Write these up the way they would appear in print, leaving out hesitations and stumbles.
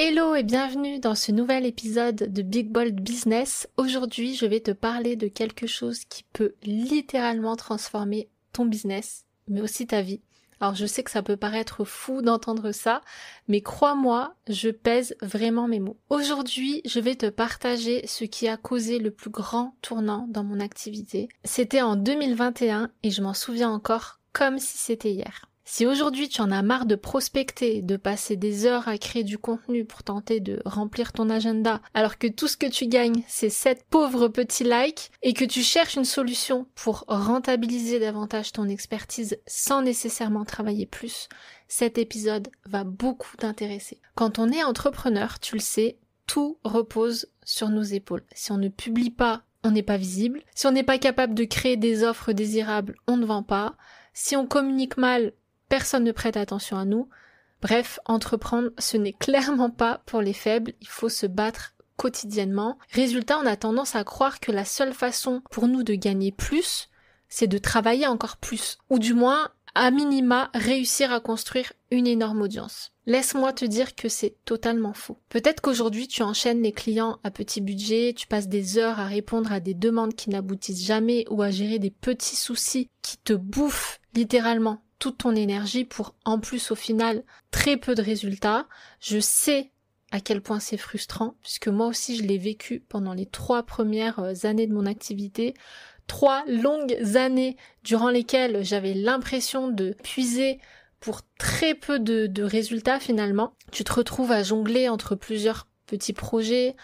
Hello et bienvenue dans ce nouvel épisode de Big Bold Business. Aujourd'hui, je vais te parler de quelque chose qui peut littéralement transformer ton business, mais aussi ta vie. Alors je sais que ça peut paraître fou d'entendre ça, mais crois-moi, je pèse vraiment mes mots. Aujourd'hui, je vais te partager ce qui a causé le plus grand tournant dans mon activité. C'était en 2021 et je m'en souviens encore comme si c'était hier. Si aujourd'hui tu en as marre de prospecter, de passer des heures à créer du contenu pour tenter de remplir ton agenda, alors que tout ce que tu gagnes c'est 7 pauvres petits likes, et que tu cherches une solution pour rentabiliser davantage ton expertise sans nécessairement travailler plus, cet épisode va beaucoup t'intéresser. Quand on est entrepreneur, tu le sais, tout repose sur nos épaules. Si on ne publie pas, on n'est pas visible. Si on n'est pas capable de créer des offres désirables, on ne vend pas. Si on communique mal, personne ne prête attention à nous. Bref, entreprendre, ce n'est clairement pas pour les faibles, il faut se battre quotidiennement. Résultat, on a tendance à croire que la seule façon pour nous de gagner plus, c'est de travailler encore plus, ou du moins, à minima, réussir à construire une énorme audience. Laisse-moi te dire que c'est totalement faux. Peut-être qu'aujourd'hui, tu enchaînes les clients à petit budget, tu passes des heures à répondre à des demandes qui n'aboutissent jamais ou à gérer des petits soucis qui te bouffent littéralement toute ton énergie pour, en plus, au final, très peu de résultats. Je sais à quel point c'est frustrant, puisque moi aussi je l'ai vécu pendant les 3 premières années de mon activité. 3 longues années durant lesquelles j'avais l'impression de puiser pour très peu de résultats finalement. Tu te retrouves à jongler entre plusieurs petits projets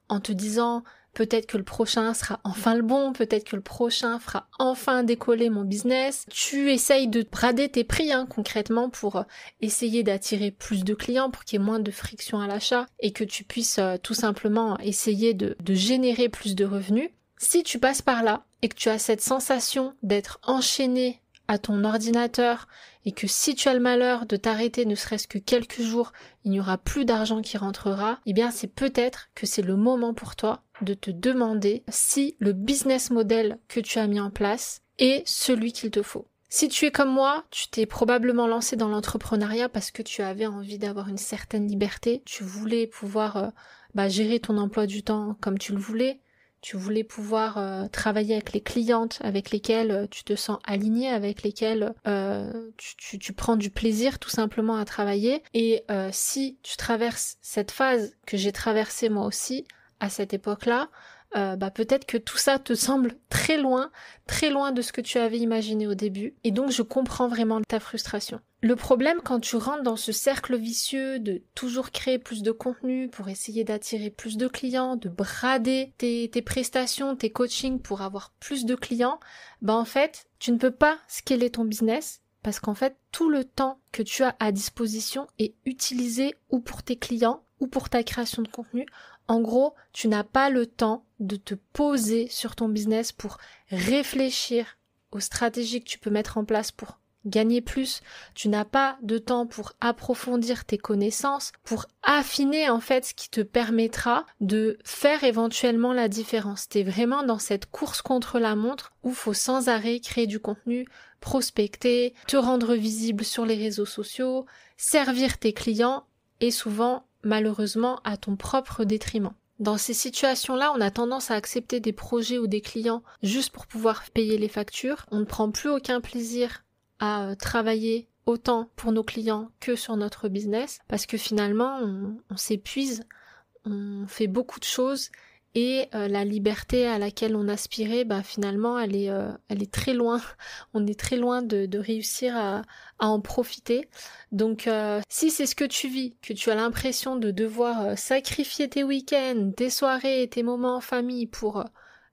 en te disant peut-être que le prochain sera enfin le bon, peut-être que le prochain fera enfin décoller mon business. Tu essayes de brader tes prix concrètement pour essayer d'attirer plus de clients, pour qu'il y ait moins de friction à l'achat et que tu puisses tout simplement essayer de générer plus de revenus. Si tu passes par là et que tu as cette sensation d'être enchaîné à ton ordinateur et que si tu as le malheur de t'arrêter ne serait-ce que quelques jours, il n'y aura plus d'argent qui rentrera, eh bien c'est peut-être que c'est le moment pour toi de te demander si le business model que tu as mis en place est celui qu'il te faut. Si tu es comme moi, tu t'es probablement lancé dans l'entrepreneuriat parce que tu avais envie d'avoir une certaine liberté, tu voulais pouvoir gérer ton emploi du temps comme tu le voulais. Tu voulais pouvoir travailler avec les clientes avec lesquelles tu te sens aligné, avec lesquelles tu prends du plaisir tout simplement à travailler. Et si tu traverses cette phase que j'ai traversée moi aussi à cette époque-là, peut-être que tout ça te semble très loin de ce que tu avais imaginé au début. Et donc je comprends vraiment ta frustration. Le problème quand tu rentres dans ce cercle vicieux de toujours créer plus de contenu pour essayer d'attirer plus de clients, de brader tes prestations, tes coachings pour avoir plus de clients, en fait, tu ne peux pas scaler ton business parce qu'en fait, tout le temps que tu as à disposition est utilisé ou pour tes clients ou pour ta création de contenu. En gros, tu n'as pas le temps de te poser sur ton business pour réfléchir aux stratégies que tu peux mettre en place pour gagner plus. Tu n'as pas de temps pour approfondir tes connaissances, pour affiner en fait ce qui te permettra de faire éventuellement la différence. T'es vraiment dans cette course contre la montre où il faut sans arrêt créer du contenu, prospecter, te rendre visible sur les réseaux sociaux, servir tes clients et souvent malheureusement à ton propre détriment. Dans ces situations-là, on a tendance à accepter des projets ou des clients juste pour pouvoir payer les factures. On ne prend plus aucun plaisir à travailler autant pour nos clients que sur notre business parce que finalement, on s'épuise, on fait beaucoup de choses et la liberté à laquelle on aspirait, finalement, elle est très loin. On est très loin de réussir à en profiter. Donc, si c'est ce que tu vis, que tu as l'impression de devoir sacrifier tes week-ends, tes soirées, tes moments en famille pour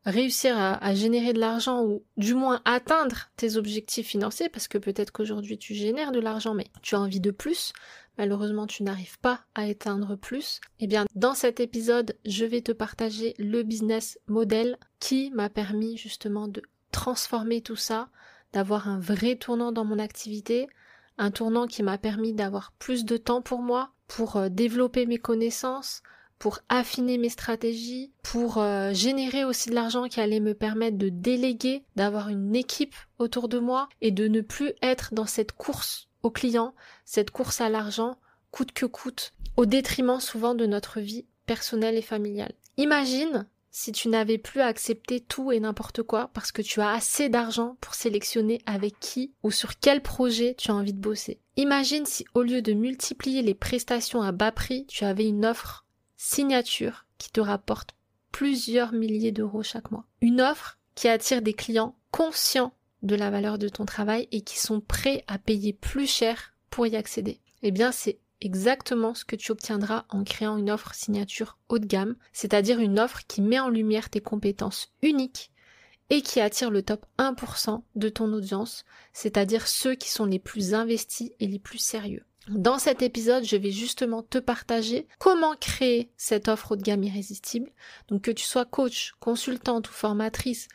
réussir à générer de l'argent ou du moins atteindre tes objectifs financiers, parce que peut-être qu'aujourd'hui tu génères de l'argent mais tu as envie de plus, malheureusement tu n'arrives pas à atteindre plus, eh bien dans cet épisode je vais te partager le business model qui m'a permis justement de transformer tout ça, d'avoir un vrai tournant dans mon activité, un tournant qui m'a permis d'avoir plus de temps pour moi, pour développer mes connaissances, pour affiner mes stratégies, pour générer aussi de l'argent qui allait me permettre de déléguer, d'avoir une équipe autour de moi et de ne plus être dans cette course aux clients, cette course à l'argent, coûte que coûte, au détriment souvent de notre vie personnelle et familiale. Imagine si tu n'avais plus à accepter tout et n'importe quoi parce que tu as assez d'argent pour sélectionner avec qui ou sur quel projet tu as envie de bosser. Imagine si au lieu de multiplier les prestations à bas prix, tu avais une offre signature qui te rapporte plusieurs milliers d'euros chaque mois. Une offre qui attire des clients conscients de la valeur de ton travail et qui sont prêts à payer plus cher pour y accéder. Eh bien, c'est exactement ce que tu obtiendras en créant une offre signature haut de gamme, c'est-à-dire une offre qui met en lumière tes compétences uniques et qui attire le top 1% de ton audience, c'est-à-dire ceux qui sont les plus investis et les plus sérieux. Dans cet épisode, je vais justement te partager comment créer cette offre haut de gamme irrésistible. Donc que tu sois coach, consultante ou formatrice,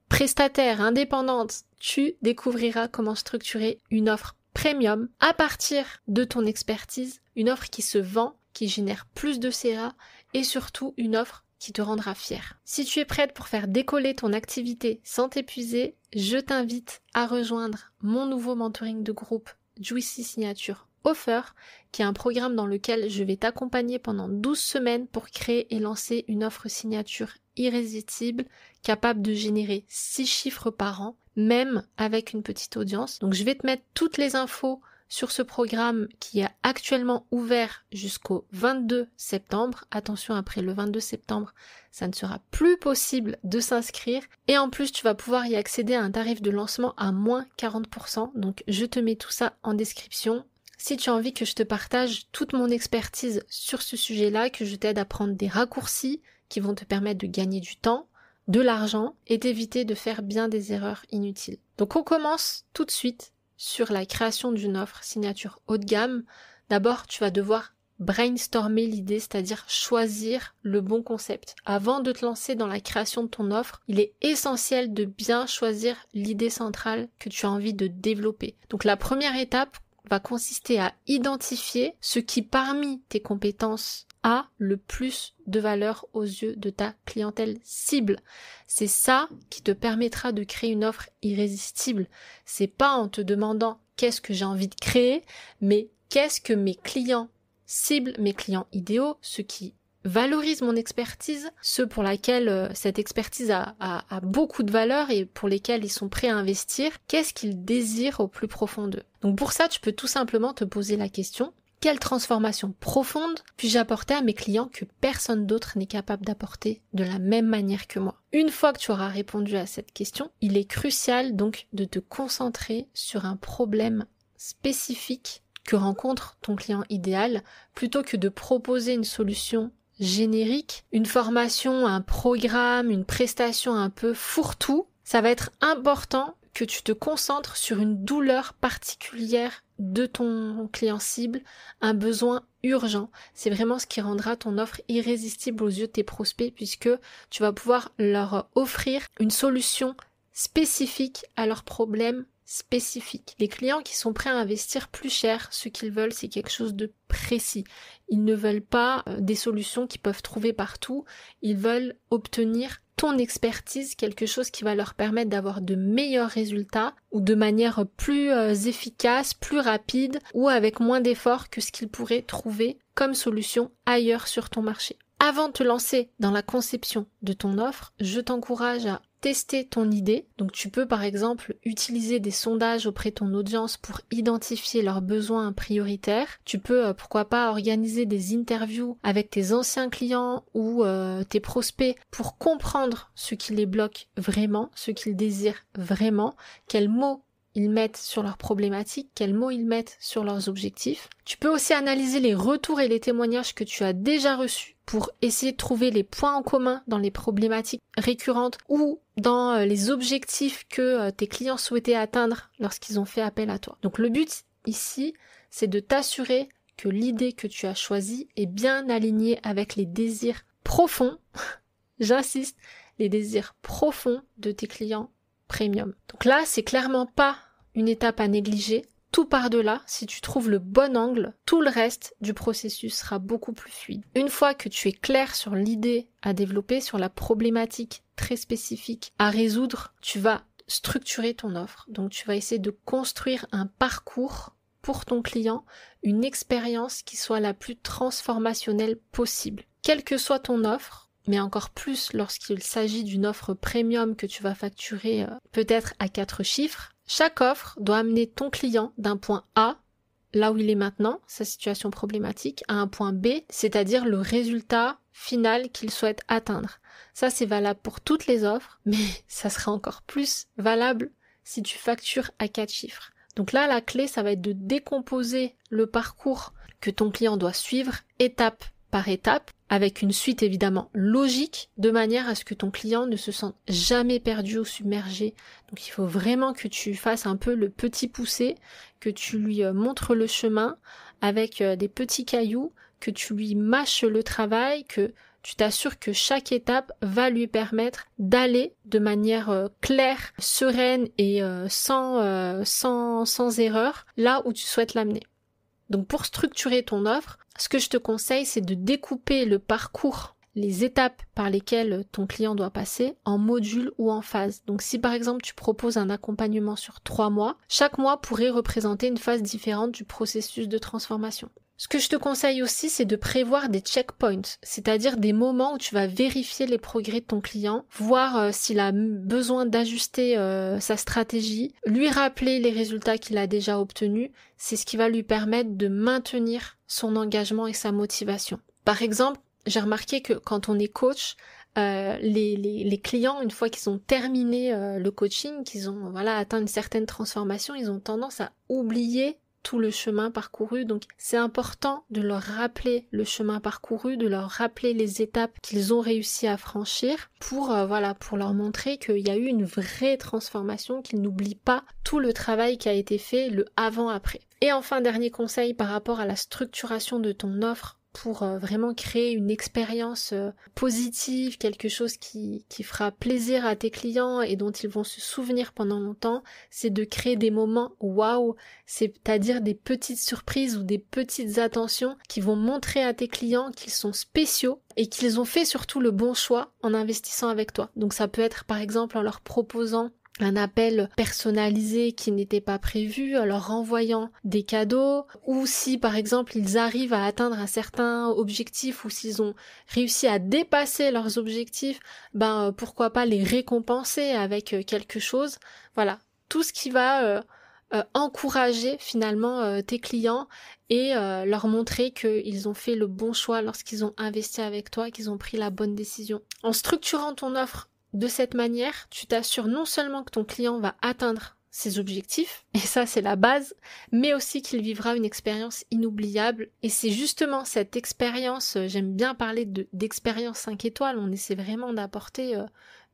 prestataire, indépendante, tu découvriras comment structurer une offre premium à partir de ton expertise, une offre qui se vend, qui génère plus de CA et surtout une offre qui te rendra fier. Si tu es prête pour faire décoller ton activité sans t'épuiser, je t'invite à rejoindre mon nouveau mentoring de groupe Juicy Signature Offer, qui est un programme dans lequel je vais t'accompagner pendant 12 semaines pour créer et lancer une offre signature irrésistible, capable de générer 6 chiffres par an, même avec une petite audience. Donc je vais te mettre toutes les infos sur ce programme qui est actuellement ouvert jusqu'au 22 septembre. Attention, après le 22 septembre, ça ne sera plus possible de s'inscrire. Et en plus, tu vas pouvoir y accéder à un tarif de lancement à moins 40%. Donc je te mets tout ça en description. Si tu as envie que je te partage toute mon expertise sur ce sujet-là, que je t'aide à prendre des raccourcis qui vont te permettre de gagner du temps, de l'argent et d'éviter de faire bien des erreurs inutiles. Donc on commence tout de suite sur la création d'une offre signature haut de gamme. D'abord, tu vas devoir brainstormer l'idée, c'est-à-dire choisir le bon concept. Avant de te lancer dans la création de ton offre, il est essentiel de bien choisir l'idée centrale que tu as envie de développer. Donc la première étape va consister à identifier ce qui parmi tes compétences a le plus de valeur aux yeux de ta clientèle cible. C'est ça qui te permettra de créer une offre irrésistible. C'est pas en te demandant qu'est-ce que j'ai envie de créer, mais qu'est-ce que mes clients cibles, mes clients idéaux, ceux qui valorisent mon expertise, ceux pour lesquels cette expertise a beaucoup de valeur et pour lesquels ils sont prêts à investir, qu'est-ce qu'ils désirent au plus profond d'eux. Donc pour ça, tu peux tout simplement te poser la question: quelle transformation profonde puis-je apporter à mes clients que personne d'autre n'est capable d'apporter de la même manière que moi? Une fois que tu auras répondu à cette question, il est crucial donc de te concentrer sur un problème spécifique que rencontre ton client idéal, plutôt que de proposer une solution générique, une formation, un programme, une prestation un peu fourre-tout. Ça va être important que tu te concentres sur une douleur particulière de ton client cible, un besoin urgent. C'est vraiment ce qui rendra ton offre irrésistible aux yeux de tes prospects, puisque tu vas pouvoir leur offrir une solution spécifique à leurs problèmes spécifiques. Les clients qui sont prêts à investir plus cher, ce qu'ils veulent, c'est quelque chose de précis. Ils ne veulent pas des solutions qu'ils peuvent trouver partout. Ils veulent obtenir ton expertise, quelque chose qui va leur permettre d'avoir de meilleurs résultats ou de manière plus efficace, plus rapide ou avec moins d'efforts que ce qu'ils pourraient trouver comme solution ailleurs sur ton marché. Avant de te lancer dans la conception de ton offre, je t'encourage à tester ton idée. Donc tu peux par exemple utiliser des sondages auprès de ton audience pour identifier leurs besoins prioritaires. Tu peux pourquoi pas organiser des interviews avec tes anciens clients ou tes prospects pour comprendre ce qui les bloque vraiment, ce qu'ils désirent vraiment, quels mots ils mettent sur leurs problématiques, quels mots ils mettent sur leurs objectifs. Tu peux aussi analyser les retours et les témoignages que tu as déjà reçus pour essayer de trouver les points en commun dans les problématiques récurrentes ou dans les objectifs que tes clients souhaitaient atteindre lorsqu'ils ont fait appel à toi. Donc le but ici, c'est de t'assurer que l'idée que tu as choisie est bien alignée avec les désirs profonds, j'insiste, les désirs profonds de tes clients premium. Donc là, c'est clairement pas une étape à négliger. Tout par-delà, si tu trouves le bon angle, tout le reste du processus sera beaucoup plus fluide. Une fois que tu es clair sur l'idée à développer, sur la problématique très spécifique à résoudre, tu vas structurer ton offre. Donc tu vas essayer de construire un parcours pour ton client une expérience qui soit la plus transformationnelle possible. Quelle que soit ton offre, mais encore plus lorsqu'il s'agit d'une offre premium que tu vas facturer peut-être à 4 chiffres, chaque offre doit amener ton client d'un point A, là où il est maintenant, sa situation problématique, à un point B, c'est-à-dire le résultat final qu'il souhaite atteindre. Ça, c'est valable pour toutes les offres, mais ça sera encore plus valable si tu factures à 4 chiffres. Donc là, la clé, ça va être de décomposer le parcours que ton client doit suivre étape par étape, avec une suite évidemment logique, de manière à ce que ton client ne se sente jamais perdu ou submergé. Donc il faut vraiment que tu fasses un peu le petit poussé, que tu lui montres le chemin avec des petits cailloux, que tu lui mâches le travail, que tu t'assures que chaque étape va lui permettre d'aller de manière claire, sereine et sans erreur là où tu souhaites l'amener. Donc pour structurer ton offre, ce que je te conseille, c'est de découper le parcours, les étapes par lesquelles ton client doit passer en modules ou en phases. Donc si par exemple tu proposes un accompagnement sur 3 mois, chaque mois pourrait représenter une phase différente du processus de transformation. Ce que je te conseille aussi, c'est de prévoir des checkpoints, c'est-à-dire des moments où tu vas vérifier les progrès de ton client, voir s'il a besoin d'ajuster sa stratégie, lui rappeler les résultats qu'il a déjà obtenus. C'est ce qui va lui permettre de maintenir son engagement et sa motivation. Par exemple, j'ai remarqué que quand on est coach, les clients, une fois qu'ils ont terminé le coaching, qu'ils ont atteint une certaine transformation, ils ont tendance à oublier tout le chemin parcouru. Donc c'est important de leur rappeler le chemin parcouru, de leur rappeler les étapes qu'ils ont réussi à franchir pour leur montrer qu'il y a eu une vraie transformation, qu'ils n'oublient pas tout le travail qui a été fait, le avant-après. Et enfin, dernier conseil par rapport à la structuration de ton offre pour vraiment créer une expérience positive, quelque chose qui fera plaisir à tes clients et dont ils vont se souvenir pendant longtemps, c'est de créer des moments waouh, c'est-à-dire des petites surprises ou des petites attentions qui vont montrer à tes clients qu'ils sont spéciaux et qu'ils ont fait surtout le bon choix en investissant avec toi. Donc ça peut être par exemple en leur proposant un appel personnalisé qui n'était pas prévu, en leur renvoyant des cadeaux, ou si par exemple ils arrivent à atteindre un certain objectif ou s'ils ont réussi à dépasser leurs objectifs, pourquoi pas les récompenser avec quelque chose. Voilà, tout ce qui va encourager finalement tes clients et leur montrer qu'ils ont fait le bon choix lorsqu'ils ont investi avec toi, qu'ils ont pris la bonne décision. En structurant ton offre de cette manière, tu t'assures non seulement que ton client va atteindre ses objectifs, et ça c'est la base, mais aussi qu'il vivra une expérience inoubliable. Et c'est justement cette expérience, j'aime bien parler d'expérience 5 étoiles, on essaie vraiment d'apporter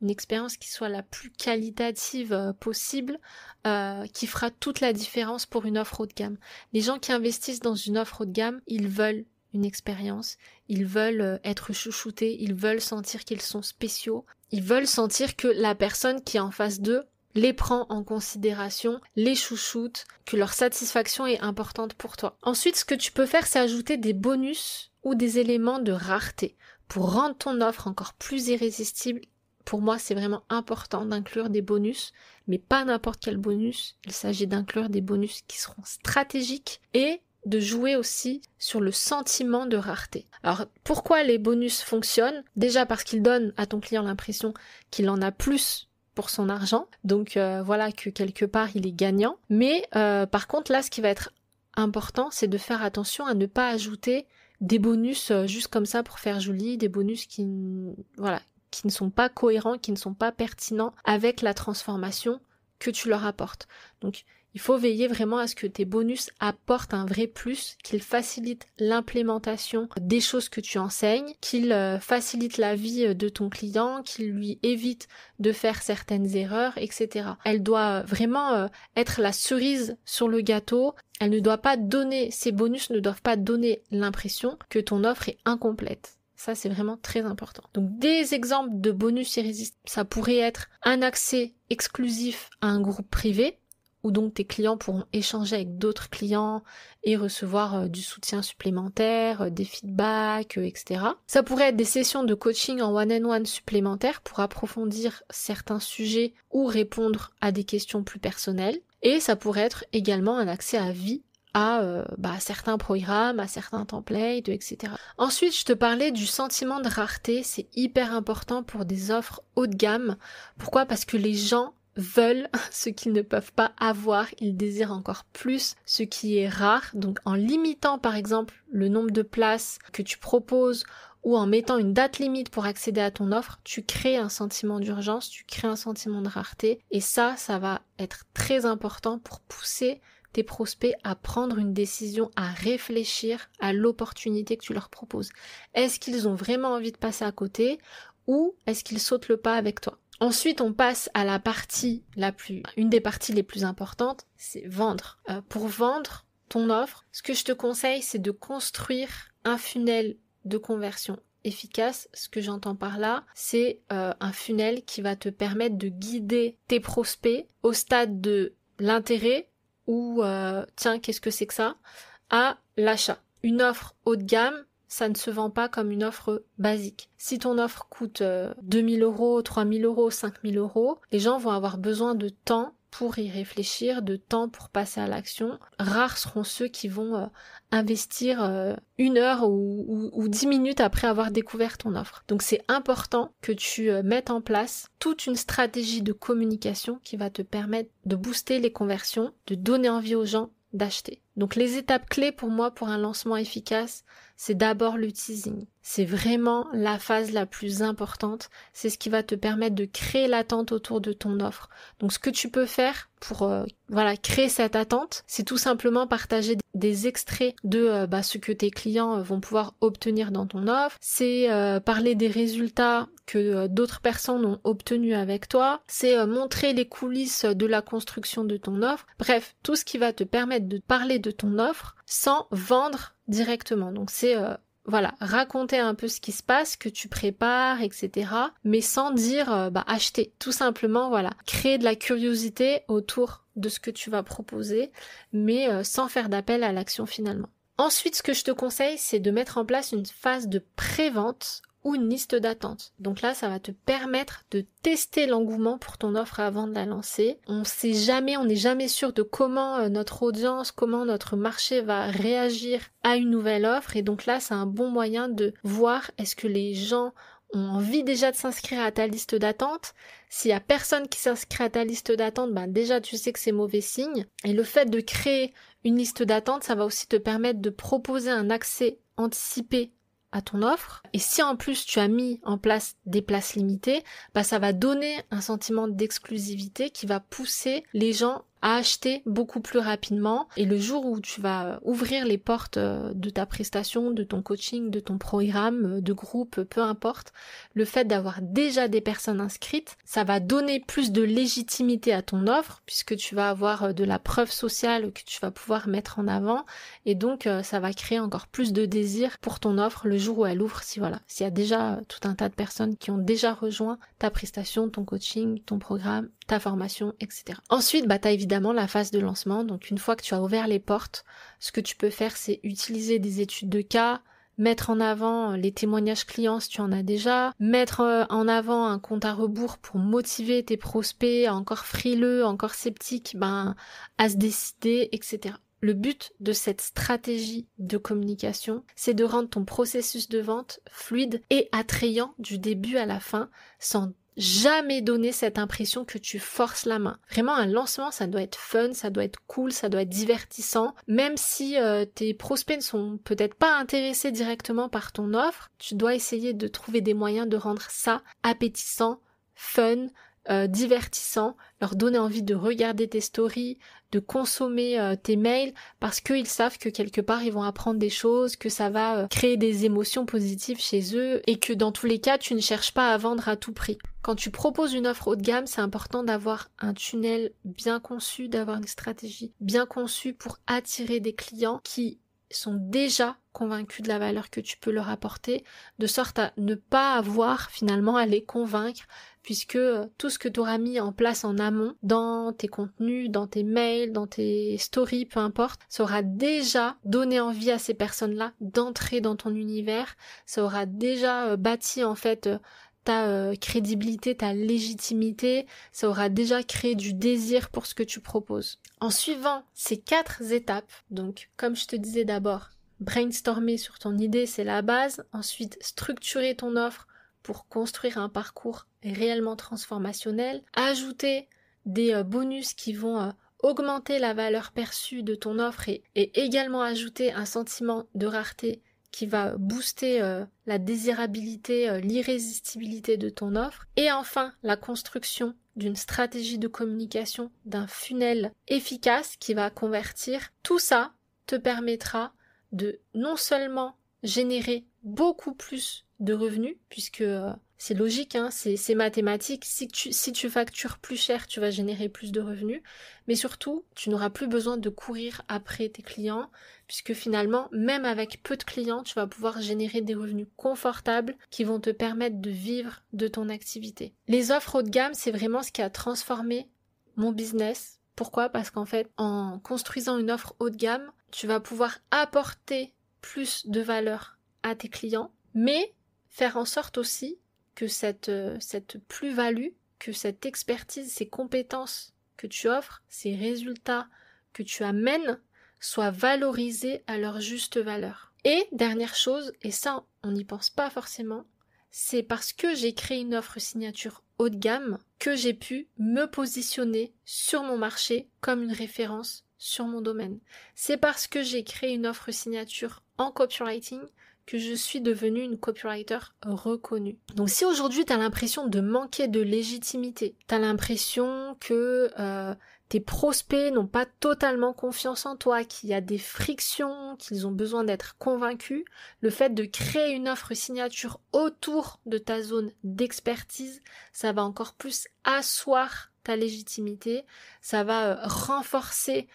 une expérience qui soit la plus qualitative possible, qui fera toute la différence pour une offre haut de gamme. Les gens qui investissent dans une offre haut de gamme, ils veulent une expérience, ils veulent être chouchoutés, ils veulent sentir qu'ils sont spéciaux, ils veulent sentir que la personne qui est en face d'eux les prend en considération, les chouchoute, que leur satisfaction est importante pour toi. Ensuite, ce que tu peux faire, c'est ajouter des bonus ou des éléments de rareté pour rendre ton offre encore plus irrésistible. Pour moi, c'est vraiment important d'inclure des bonus, mais pas n'importe quel bonus. Il s'agit d'inclure des bonus qui seront stratégiques et de jouer aussi sur le sentiment de rareté. Alors, pourquoi les bonus fonctionnent? Déjà parce qu'ils donnent à ton client l'impression qu'il en a plus pour son argent, donc que quelque part il est gagnant. Mais par contre, là, ce qui va être important, c'est de faire attention à ne pas ajouter des bonus juste comme ça pour faire joli, des bonus qui ne sont pas cohérents, qui ne sont pas pertinents avec la transformation que tu leur apportes. Donc, il faut veiller vraiment à ce que tes bonus apportent un vrai plus, qu'ils facilitent l'implémentation des choses que tu enseignes, qu'ils facilitent la vie de ton client, qu'ils lui évitent de faire certaines erreurs, etc. Elle doit vraiment être la cerise sur le gâteau. Elle ne doit pas donner, ces bonus ne doivent pas donner l'impression que ton offre est incomplète. Ça, c'est vraiment très important. Donc, des exemples de bonus irrésistibles, ça pourrait être un accès exclusif à un groupe privé, où donc tes clients pourront échanger avec d'autres clients et recevoir du soutien supplémentaire, des feedbacks, etc. Ça pourrait être des sessions de coaching en one-on-one supplémentaires pour approfondir certains sujets ou répondre à des questions plus personnelles. Et ça pourrait être également un accès à vie à certains programmes, à certains templates, etc. Ensuite, je te parlais du sentiment de rareté, c'est hyper important pour des offres haut de gamme. Pourquoi ? Parce que les gens veulent ce qu'ils ne peuvent pas avoir, ils désirent encore plus ce qui est rare. Donc en limitant par exemple le nombre de places que tu proposes ou en mettant une date limite pour accéder à ton offre, tu crées un sentiment d'urgence, tu crées un sentiment de rareté et ça va être très important pour pousser tes prospects à prendre une décision, à réfléchir à l'opportunité que tu leur proposes. Est-ce qu'ils ont vraiment envie de passer à côté ou est-ce qu'ils sautent le pas avec toi ? Ensuite, on passe à une des parties les plus importantes, c'est vendre. Pour vendre ton offre, ce que je te conseille, c'est de construire un funnel de conversion efficace. Ce que j'entends par là, c'est un funnel qui va te permettre de guider tes prospects au stade de l'intérêt ou tiens, qu'est-ce que c'est que ça, à l'achat. Une offre haut de gamme, ça ne se vend pas comme une offre basique. Si ton offre coûte 2000 €, 3000 €, 5000 €, les gens vont avoir besoin de temps pour y réfléchir, de temps pour passer à l'action. Rares seront ceux qui vont investir 1 heure ou 10 minutes après avoir découvert ton offre. Donc c'est important que tu mettes en place toute une stratégie de communication qui va te permettre de booster les conversions, de donner envie aux gens d'acheter. Donc les étapes clés pour moi pour un lancement efficace, c'est d'abord le teasing. C'est vraiment la phase la plus importante. C'est ce qui va te permettre de créer l'attente autour de ton offre. Donc ce que tu peux faire pour créer cette attente, c'est tout simplement partager des extraits de ce que tes clients vont pouvoir obtenir dans ton offre. C'est parler des résultats que d'autres personnes ont obtenus avec toi. C'est montrer les coulisses de la construction de ton offre. Bref, tout ce qui va te permettre de parler de ton offre sans vendre directement. Donc c'est raconter un peu ce qui se passe, que tu prépares, etc. Mais sans dire acheter. Tout simplement, créer de la curiosité autour de ce que tu vas proposer, mais sans faire d'appel à l'action finalement. Ensuite, ce que je te conseille, c'est de mettre en place une phase de pré-vente ou une liste d'attente. Donc là, ça va te permettre de tester l'engouement pour ton offre avant de la lancer. On n'est jamais sûr de comment notre audience, comment notre marché va réagir à une nouvelle offre. Et donc là, c'est un bon moyen de voir est-ce que les gens ont envie déjà de s'inscrire à ta liste d'attente. S'il y a personne qui s'inscrit à ta liste d'attente, déjà tu sais que c'est mauvais signe. Et le fait de créer une liste d'attente, ça va aussi te permettre de proposer un accès anticipé à ton offre. Et si en plus tu as mis en place des places limitées, ça va donner un sentiment d'exclusivité qui va pousser les gens à acheter beaucoup plus rapidement. Et le jour où tu vas ouvrir les portes de ta prestation, de ton coaching, de ton programme, de groupe, peu importe, le fait d'avoir déjà des personnes inscrites, ça va donner plus de légitimité à ton offre puisque tu vas avoir de la preuve sociale que tu vas pouvoir mettre en avant et donc ça va créer encore plus de désir pour ton offre le jour où elle ouvre s'il y a déjà tout un tas de personnes qui ont déjà rejoint ta prestation, ton coaching, ton programme, ta formation, etc. Ensuite, tu as évidemment la phase de lancement. Donc une fois que tu as ouvert les portes, ce que tu peux faire, c'est utiliser des études de cas, mettre en avant les témoignages clients si tu en as déjà, mettre en avant un compte à rebours pour motiver tes prospects encore frileux, encore sceptiques, à se décider, etc. Le but de cette stratégie de communication, c'est de rendre ton processus de vente fluide et attrayant du début à la fin, sans jamais donner cette impression que tu forces la main. Vraiment, un lancement, ça doit être fun, ça doit être cool, ça doit être divertissant. Même si tes prospects ne sont peut-être pas intéressés directement par ton offre, tu dois essayer de trouver des moyens de rendre ça appétissant, fun, divertissant, leur donner envie de regarder tes stories, de consommer tes mails parce qu'ils savent que quelque part ils vont apprendre des choses, que ça va créer des émotions positives chez eux et que dans tous les cas tu ne cherches pas à vendre à tout prix. Quand tu proposes une offre haut de gamme, c'est important d'avoir un tunnel bien conçu, d'avoir une stratégie bien conçue pour attirer des clients qui sont déjà convaincus de la valeur que tu peux leur apporter, de sorte à ne pas avoir finalement à les convaincre, puisque tout ce que tu auras mis en place en amont, dans tes contenus, dans tes mails, dans tes stories, peu importe, ça aura déjà donné envie à ces personnes-là d'entrer dans ton univers, ça aura déjà bâti en fait ta crédibilité, ta légitimité, ça aura déjà créé du désir pour ce que tu proposes. En suivant ces 4 étapes, donc comme je te disais d'abord, brainstormer sur ton idée, c'est la base. Ensuite, structurer ton offre pour construire un parcours réellement transformationnel. Ajouter des bonus qui vont augmenter la valeur perçue de ton offre et également ajouter un sentiment de rareté qui va booster la désirabilité, l'irrésistibilité de ton offre. Et enfin, la construction d'une stratégie de communication, d'un funnel efficace qui va convertir. Tout ça te permettra de non seulement générer beaucoup plus de revenus, puisque c'est logique, hein, c'est mathématique, si tu factures plus cher, tu vas générer plus de revenus, mais surtout, tu n'auras plus besoin de courir après tes clients, puisque finalement, même avec peu de clients, tu vas pouvoir générer des revenus confortables qui vont te permettre de vivre de ton activité. Les offres haut de gamme, c'est vraiment ce qui a transformé mon business. Pourquoi ? Parce qu'en fait, en construisant une offre haut de gamme, tu vas pouvoir apporter plus de valeur à tes clients, mais faire en sorte aussi que cette plus-value, que cette expertise, ces compétences que tu offres, ces résultats que tu amènes, soient valorisés à leur juste valeur. Et dernière chose, et ça on n'y pense pas forcément, c'est parce que j'ai créé une offre signature haut de gamme que j'ai pu me positionner sur mon marché comme une référence sur mon domaine. C'est parce que j'ai créé une offre signature en copywriting que je suis devenue une copywriter reconnue. Donc si aujourd'hui tu as l'impression de manquer de légitimité, tu as l'impression que tes prospects n'ont pas totalement confiance en toi, qu'il y a des frictions, qu'ils ont besoin d'être convaincus, le fait de créer une offre signature autour de ta zone d'expertise, ça va encore plus asseoir ta légitimité, ça va renforcer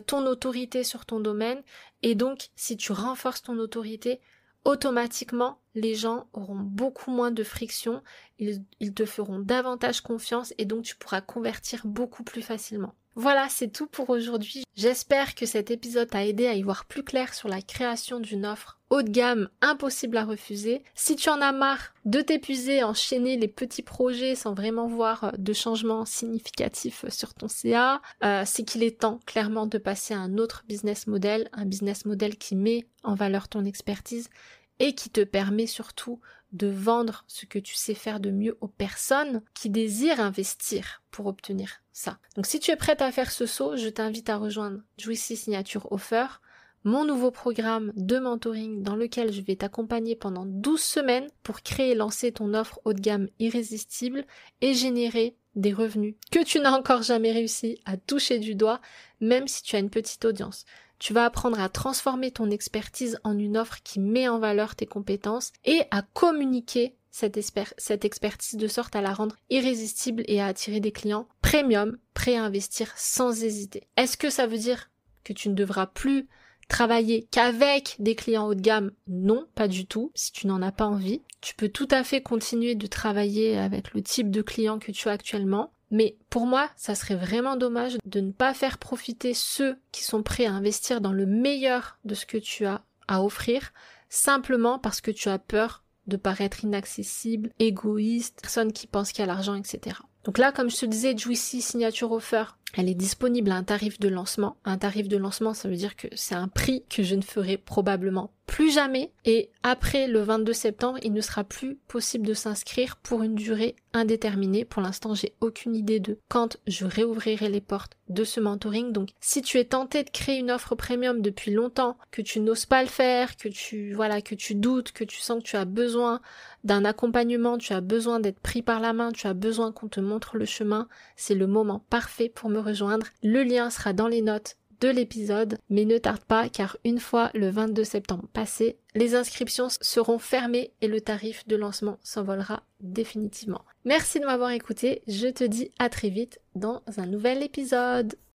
ton autorité sur ton domaine, et donc si tu renforces ton autorité, automatiquement, les gens auront beaucoup moins de friction, ils te feront davantage confiance et donc tu pourras convertir beaucoup plus facilement. Voilà, c'est tout pour aujourd'hui. J'espère que cet épisode t'a aidé à y voir plus clair sur la création d'une offre haut de gamme impossible à refuser. Si tu en as marre de t'épuiser, enchaîner les petits projets sans vraiment voir de changements significatifs sur ton CA, c'est qu'il est temps clairement de passer à un autre business model, un business model qui met en valeur ton expertise et qui te permet surtout de vendre ce que tu sais faire de mieux aux personnes qui désirent investir pour obtenir ça. Donc si tu es prête à faire ce saut, je t'invite à rejoindre Juicy Signature Offer, mon nouveau programme de mentoring dans lequel je vais t'accompagner pendant 12 semaines pour créer et lancer ton offre haut de gamme irrésistible et générer des revenus que tu n'as encore jamais réussi à toucher du doigt, même si tu as une petite audience. Tu vas apprendre à transformer ton expertise en une offre qui met en valeur tes compétences et à communiquer cette expertise de sorte à la rendre irrésistible et à attirer des clients premium, prêts à investir sans hésiter. Est-ce que ça veut dire que tu ne devras plus travailler qu'avec des clients haut de gamme? Non, pas du tout, si tu n'en as pas envie. Tu peux tout à fait continuer de travailler avec le type de client que tu as actuellement. Mais pour moi, ça serait vraiment dommage de ne pas faire profiter ceux qui sont prêts à investir dans le meilleur de ce que tu as à offrir, simplement parce que tu as peur de paraître inaccessible, égoïste, personne qui pense qu'il y a l'argent, etc. Donc là, comme je te disais, Juicy Signature Offer, elle est disponible à un tarif de lancement. Un tarif de lancement, ça veut dire que c'est un prix que je ne ferai probablement plus jamais. Et après le 22 septembre, il ne sera plus possible de s'inscrire pour une durée indéterminée. Pour l'instant, j'ai aucune idée de quand je réouvrirai les portes de ce mentoring. Donc, si tu es tenté de créer une offre premium depuis longtemps, que tu n'oses pas le faire, que tu doutes, que tu sens que tu as besoin d'un accompagnement, tu as besoin d'être pris par la main, tu as besoin qu'on te montre le chemin, c'est le moment parfait pour me rejoindre. Le lien sera dans les notes de l'épisode, mais ne tarde pas car une fois le 22 septembre passé, les inscriptions seront fermées et le tarif de lancement s'envolera définitivement. Merci de m'avoir écouté, je te dis à très vite dans un nouvel épisode.